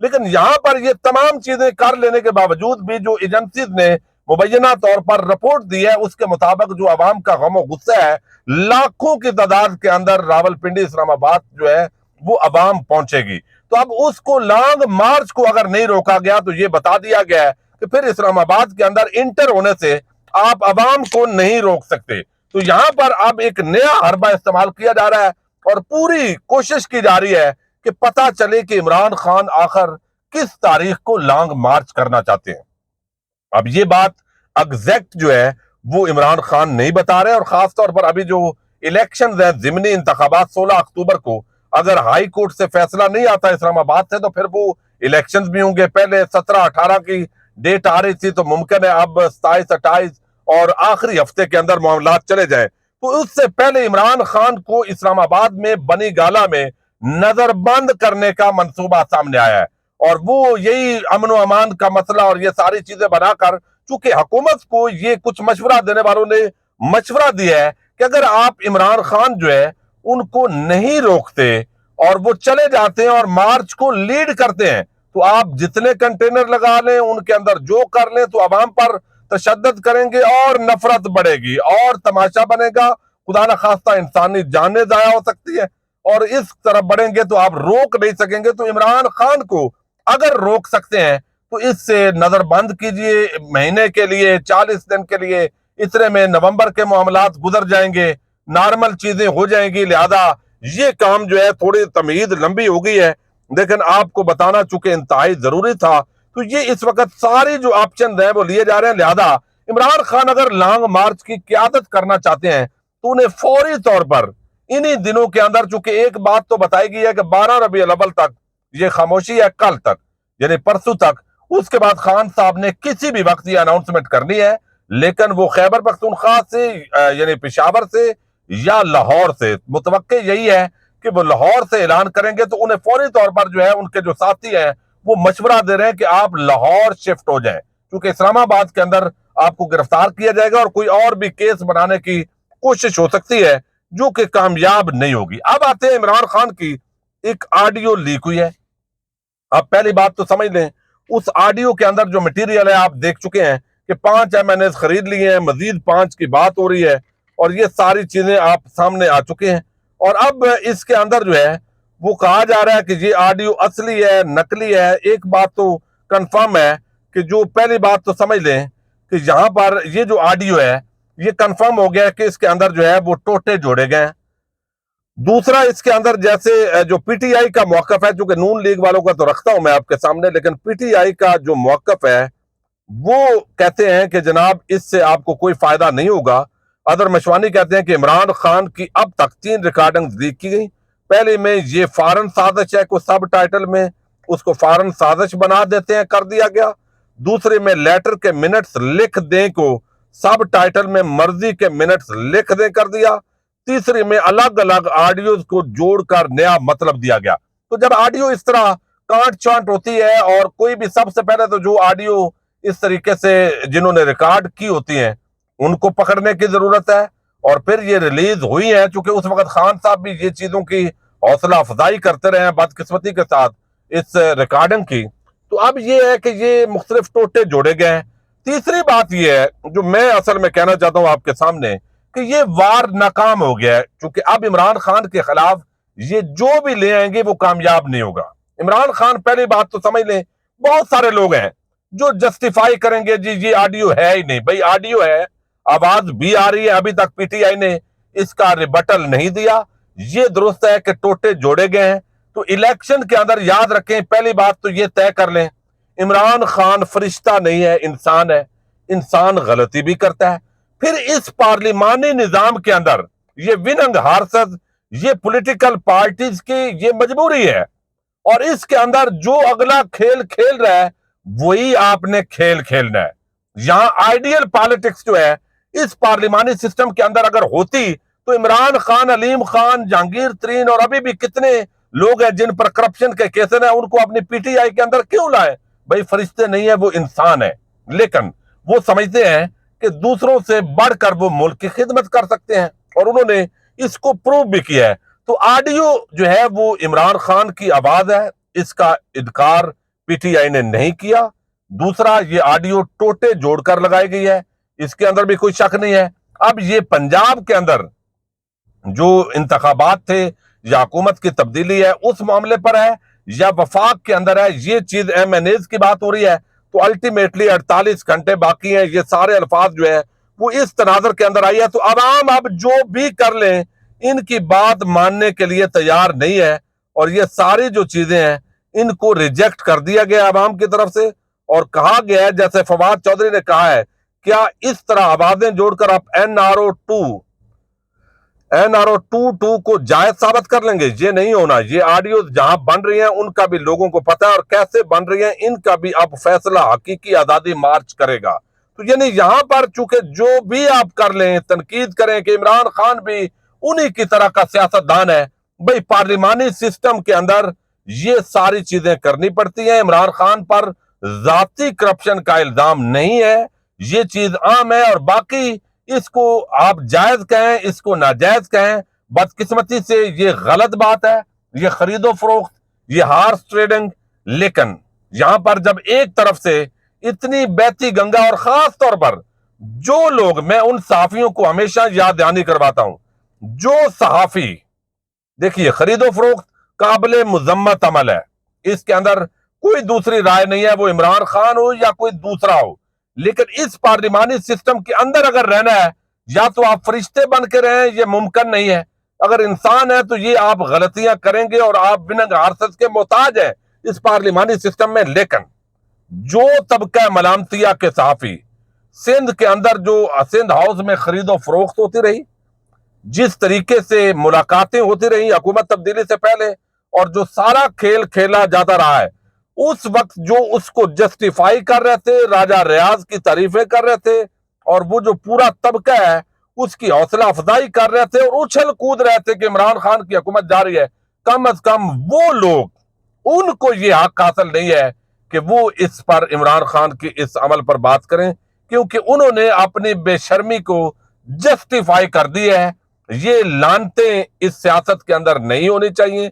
لیکن یہاں پر یہ تمام چیزیں کر لینے کے باوجود بھی جو ایجنسیز نے مبینہ طور پر رپورٹ دی ہے اس کے مطابق جو عوام کا غم و غصہ ہے لاکھوں کی تعداد کے اندر راولپنڈی اسلام آباد جو ہے وہ عوام پہنچے گی. تو اب اس کو لانگ مارچ کو اگر نہیں روکا گیا تو یہ بتا دیا گیا ہے کہ پھر اسلام آباد کے اندر انٹر ہونے سے آپ عوام کو نہیں روک سکتے. تو یہاں پر اب ایک نیا حربہ استعمال کیا جا رہا ہے اور پوری کوشش کی جا رہی ہے کہ پتہ چلے کہ عمران خان آخر کس تاریخ کو لانگ مارچ کرنا چاہتے ہیں. اب یہ بات ایگزیکٹ جو ہے وہ عمران خان نہیں بتا رہے، اور خاص طور پر ابھی جو الیکشنز ہیں ضمنی انتخابات 16 اکتوبر کو اگر ہائی کورٹ سے فیصلہ نہیں آتا اسلام آباد سے تو پھر وہ الیکشنز بھی ہوں گے. پہلے 17-18 کی ڈیٹ آ رہی تھی تو ممکن ہے اب 27-28 اور آخری ہفتے کے اندر معاملات چلے جائیں. تو اس سے پہلے عمران خان کو اسلام آباد میں بنی گالہ میں نظر بند کرنے کا منصوبہ سامنے آیا ہے، اور وہ یہی امن و امان کا مسئلہ اور یہ ساری چیزیں بنا کر، چونکہ حکومت کو یہ کچھ مشورہ دینے والوں نے مشورہ دیا ہے کہ اگر آپ عمران خان جو ہے ان کو نہیں روکتے اور وہ چلے جاتے ہیں اور مارچ کو لیڈ کرتے ہیں تو آپ جتنے کنٹینر لگا لیں ان کے اندر جو کر لیں تو عوام پر تشدد کریں گے اور نفرت بڑھے گی اور تماشا بنے گا، خدا نہ خواستہ انسانی جانیں ضائع ہو سکتی ہے اور اس طرف بڑھیں گے تو آپ روک نہیں سکیں گے. تو عمران خان کو اگر روک سکتے ہیں تو اس سے نظر بند کیجئے مہینے کے لیے 40 دن کے لیے، اتنے میں نومبر کے معاملات گزر جائیں گے، نارمل چیزیں ہو جائیں گی. لہذا یہ کام جو ہے تھوڑی تمہید لمبی ہو گئی ہے لیکن آپ کو بتانا چونکہ انتہائی ضروری تھا. تو یہ اس وقت ساری جو آپشن ہیں وہ لیے جا رہے ہیں. لہذا عمران خان اگر لانگ مارچ کی قیادت کرنا چاہتے ہیں تو انہیں فوری طور پر انہی دنوں کے اندر، چونکہ ایک بات تو بتائی گئی ہے کہ 12 ربیع الاول تک یہ خاموشی ہے، کل تک یعنی پرسوں تک، اس کے بعد خان صاحب نے کسی بھی وقت یہ اناؤنسمنٹ کرنی ہے، لیکن وہ خیبر پختونخوا سے یعنی پشاور سے یا لاہور سے، متوقع یہی ہے کہ وہ لاہور سے اعلان کریں گے تو انہیں فوری طور پر جو ہے ان کے جو ساتھی ہیں وہ مشورہ دے رہے ہیں کہ آپ لاہور شفٹ ہو جائیں، کیونکہ اسلام آباد کے اندر آپ کو گرفتار کیا جائے گا اور کوئی اور بھی کیس بنانے کی کوشش ہو سکتی ہے جو کہ کامیاب نہیں ہوگی. اب آتے ہیں عمران خان کی ایک آڈیو لیک ہوئی ہے. اب پہلی بات تو سمجھ لیں اس آڈیو کے اندر جو مٹیریل ہے آپ دیکھ چکے ہیں کہ 5 MNAs خرید لیے ہیں، مزید 5 کی بات ہو رہی ہے اور یہ ساری چیزیں آپ سامنے آ چکے ہیں. اور اب اس کے اندر جو ہے وہ کہا جا رہا ہے کہ یہ آڈیو اصلی ہے نقلی ہے. ایک بات تو کنفرم ہے کہ جو پہلی بات تو سمجھ لیں کہ یہاں پر یہ جو آڈیو ہے یہ کنفرم ہو گیا کہ اس کے اندر جو ہے وہ ٹوٹے جوڑے گئے ہیں. دوسرا اس کے اندر جیسے جو پی ٹی آئی کا موقف ہے، چونکہ نون لیگ والوں کا تو رکھتا ہوں میں آپ کے سامنے، لیکن پی ٹی آئی کا جو موقف ہے وہ کہتے ہیں کہ جناب اس سے آپ کو کوئی فائدہ نہیں ہوگا. اظہر مشوانی کہتے ہیں کہ عمران خان کی اب تک 3 ریکارڈنگ لیک کی گئی. پہلے میں یہ فارن سازش ہے، کوئی سب ٹائٹل میں اس کو فارن سازش بنا دیتے ہیں، کر دیا گیا. دوسرے میں لیٹر کے منٹس لکھ دیں کو سب ٹائٹل میں مرضی کے منٹس لکھ دیں کر دیا. تیسری میں الگ الگ آڈیوز کو جوڑ کر نیا مطلب دیا گیا. تو جب آڈیو اس طرح کانٹ چانٹ ہوتی ہے اور کوئی بھی، سب سے پہلے تو جو آڈیو اس طریقے سے جنہوں نے ریکارڈ کی ہوتی ہیں ان کو پکڑنے کی ضرورت ہے، اور پھر یہ ریلیز ہوئی ہیں چونکہ اس وقت خان صاحب بھی یہ چیزوں کی حوصلہ افزائی کرتے رہے ہیں بدقسمتی کے ساتھ اس ریکارڈنگ کی. تو اب یہ ہے کہ یہ مختلف ٹوٹے جوڑے گئے ہیں. تیسری بات یہ ہے جو میں اصل میں کہنا چاہتا ہوں آپ کے سامنے کہ یہ وار ناکام ہو گیا ہے، چونکہ اب عمران خان کے خلاف یہ جو بھی لے آئیں گے وہ کامیاب نہیں ہوگا. عمران خان پہلی بات تو سمجھ لیں بہت سارے لوگ ہیں جو جسٹیفائی کریں گے جی یہ آڈیو ہے ہی نہیں. بھئی آڈیو ہے، آواز بھی آ رہی ہے، ابھی تک پی ٹی آئی نے اس کا ریبٹل نہیں دیا. یہ درست ہے کہ ٹوٹے جوڑے گئے ہیں. تو الیکشن کے اندر یاد رکھیں، پہلی بات تو یہ طے کر لیں عمران خان فرشتہ نہیں ہے، انسان ہے، انسان غلطی بھی کرتا ہے. پھر اس پارلیمانی نظام کے اندر یہ وننگ ہارسز، یہ پولیٹیکل پارٹیز کی یہ مجبوری ہے، اور اس کے اندر جو اگلا کھیل کھیل رہا ہے وہی آپ نے کھیل کھیلنا ہے. یہاں آئیڈیل پالیٹکس جو ہے اس پارلیمانی سسٹم کے اندر اگر ہوتی تو عمران خان، علیم خان، جہانگیر ترین اور ابھی بھی کتنے لوگ ہیں جن پر کرپشن کے کیسز ہیں ان کو اپنی پی ٹی آئی کے اندر کیوں لائے؟ بھائی فرشتے نہیں ہے، وہ انسان ہے، لیکن وہ سمجھتے ہیں کہ دوسروں سے بڑھ کر وہ ملک کی خدمت کر سکتے ہیں اور انہوں نے اس کو پروو بھی کیا ہے. تو آڈیو جو ہے وہ عمران خان کی آواز ہے، اس کا انکار پی ٹی آئی نے نہیں کیا. دوسرا یہ آڈیو ٹوٹے جوڑ کر لگائی گئی ہے, اس کے اندر بھی کوئی شک نہیں ہے. اب یہ پنجاب کے اندر جو انتخابات تھے یا حکومت کی تبدیلی ہے اس معاملے پر ہے یا وفاق کے اندر ہے, یہ چیز ایم این ایز کی بات ہو رہی ہے. تو الٹیمیٹلی 48 گھنٹے باقی ہیں, یہ سارے الفاظ جو ہے وہ اس تناظر کے اندر آئی ہے. تو عوام اب جو بھی کر لیں ان کی بات ماننے کے لیے تیار نہیں ہے, اور یہ ساری جو چیزیں ہیں ان کو ریجیکٹ کر دیا گیا عوام کی طرف سے, اور کہا گیا ہے جیسے فواد چودھری نے کہا ہے, کیا اس طرح آوازیں جوڑ کر آپ این آر او 2 کو جائز ثابت کر لیں گے؟ یہ نہیں ہونا. یہ آڈیوز جہاں بن رہی ہیں ان کا بھی لوگوں کو پتہ ہے, اور کیسے بن رہی ہیں ان کا بھی اب فیصلہ حقیقی آزادی مارچ کرے گا. تو یعنی یہاں پر چونکہ جو بھی آپ کر لیں, تنقید کریں کہ عمران خان بھی انہی کی طرح کا سیاست دان ہے, بھئی پارلیمانی سسٹم کے اندر یہ ساری چیزیں کرنی پڑتی ہیں. عمران خان پر ذاتی کرپشن کا الزام نہیں ہے, یہ چیز عام ہے, اور باقی اس کو آپ جائز کہیں, اس کو ناجائز کہیں, بدقسمتی سے یہ غلط بات ہے, یہ خرید و فروخت, یہ ہارس ٹریڈنگ. لیکن یہاں پر جب ایک طرف سے اتنی بہتی گنگا, اور خاص طور پر جو لوگ, میں ان صحافیوں کو ہمیشہ یاد دہانی کرواتا ہوں, جو صحافی, دیکھیے خرید و فروخت قابل مذمت عمل ہے, اس کے اندر کوئی دوسری رائے نہیں ہے, وہ عمران خان ہو یا کوئی دوسرا ہو. لیکن اس پارلیمانی سسٹم کے اندر اگر رہنا ہے, یا تو آپ فرشتے بن کے رہیں, یہ ممکن نہیں ہے. اگر انسان ہے تو یہ آپ غلطیاں کریں گے, اور آپ بنا غارت کے محتاج ہیں اس پارلیمانی سسٹم میں. لیکن جو طبقہ ملامتیا کے صحافی سندھ کے اندر, جو سندھ ہاؤس میں خرید و فروخت ہوتی رہی, جس طریقے سے ملاقاتیں ہوتی رہی حکومت تبدیلی سے پہلے, اور جو سارا کھیل کھیلا جاتا رہا ہے, اس وقت جو اس کو جسٹیفائی کر رہے تھے, راجہ ریاض کی تعریفیں کر رہے تھے, اور وہ جو پورا طبقہ ہے اس کی حوصلہ افزائی کر رہے تھے, اور اچھل کود رہے تھے کہ عمران خان کی حکومت جاری ہے, کم از کم وہ لوگ, ان کو یہ حق حاصل نہیں ہے کہ وہ اس پر عمران خان کی اس عمل پر بات کریں, کیونکہ انہوں نے اپنی بے شرمی کو جسٹیفائی کر دی ہے. یہ لانتیں اس سیاست کے اندر نہیں ہونی چاہیے,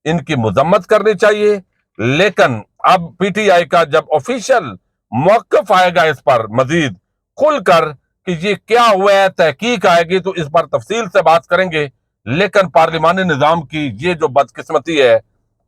ان کی مذمت کرنی چاہیے. لیکن اب پی ٹی آئی کا جب آفیشیل موقف آئے گا اس پر مزید کھل کر کہ یہ کیا ہوا ہے, تحقیق آئے گی, تو اس پر تفصیل سے بات کریں گے. لیکن پارلیمانی نظام کی یہ جو بدقسمتی ہے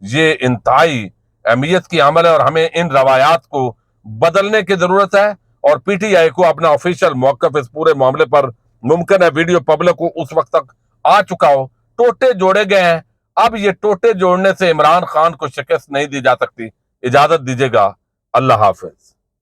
یہ انتہائی اہمیت کی عمل ہے, اور ہمیں ان روایات کو بدلنے کی ضرورت ہے. اور پی ٹی آئی کو اپنا آفیشیل موقف اس پورے معاملے پر, ممکن ہے ویڈیو پبلک کو اس وقت تک آ چکا ہو, ٹوٹے جوڑے گئے ہیں, اب یہ ٹوٹے جوڑنے سے عمران خان کو شکست نہیں دی جا سکتی. اجازت دیجیے گا, اللہ حافظ.